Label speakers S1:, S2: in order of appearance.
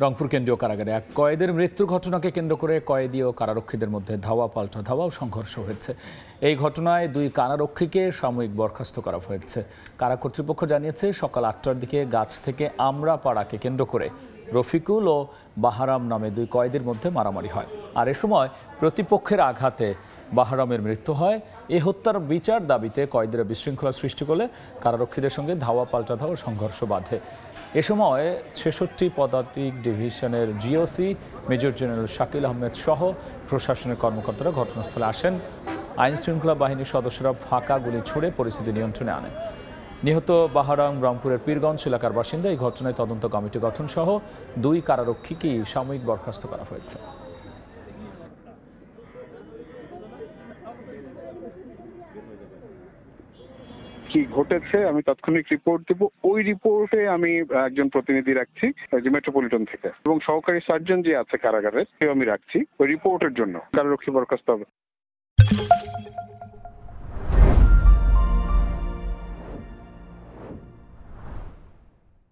S1: রংপুর কেন্দ্রীয় কারাগারে এক কয়েদের মৃত্যুর ঘটনাকে কেন্দ্র করে কয়েদি ও কারারক্ষীদের মধ্যে ধাওয়া পাল্টা ধাওয়া ও সংঘর্ষ হয়েছে। এই ঘটনায় দুই কারারক্ষীকে সাময়িক বরখাস্ত করা হয়েছে। কারা কর্তৃপক্ষ জানিয়েছে, সকাল ৮টার দিকে গাছ থেকে আমরা পাড়াকে কেন্দ্র করে রফিকুল ও বাহারাম নামে দুই কয়েদির মধ্যে মারামারি হয়। আর এ সময় প্রতিপক্ষের আঘাতে বাহারামের মৃত্যু হয়। এই হত্যার বিচার দাবিতে কয়েদিরা বিশৃঙ্খলা সৃষ্টি করলে কারারক্ষীদের সঙ্গে ধাওয়া পাল্টা ধাওয়া সংঘর্ষ বাধে। এ সময় ৬৬ পদাতিক ডিভিশনের GOC major general Shakil Ahmed সহ প্রশাসনের কর্মকর্তারা ঘটনাস্থলে আসেন। আইন শৃঙ্খলা বাহিনীর সদস্যরা ফাঁকা গুলি ছুড়ে পরিস্থিতি নিয়ন্ত্রণে আনেন। নিহত বাহারাম রংপুরের পীরগঞ্জ এলাকার বাসিন্দা। এই ঘটনায় তদন্ত কমিটি গঠন সহ দুই কারারক্ষীকে সাময়িক বরখাস্ত করা হয়েছে।
S2: কি ঘটেছে আমি তাৎক্ষণিক রিপোর্ট দেব। ওই রিপোর্টে আমি একজন প্রতিনিধি রাখছি মেট্রোপলিটন থেকে, এবং সহকারী সার্জন যে আছে কারাগারের সেও আমি রাখছি ওই রিপোর্টের জন্য। কারারক্ষী বরখাস্ত হবে।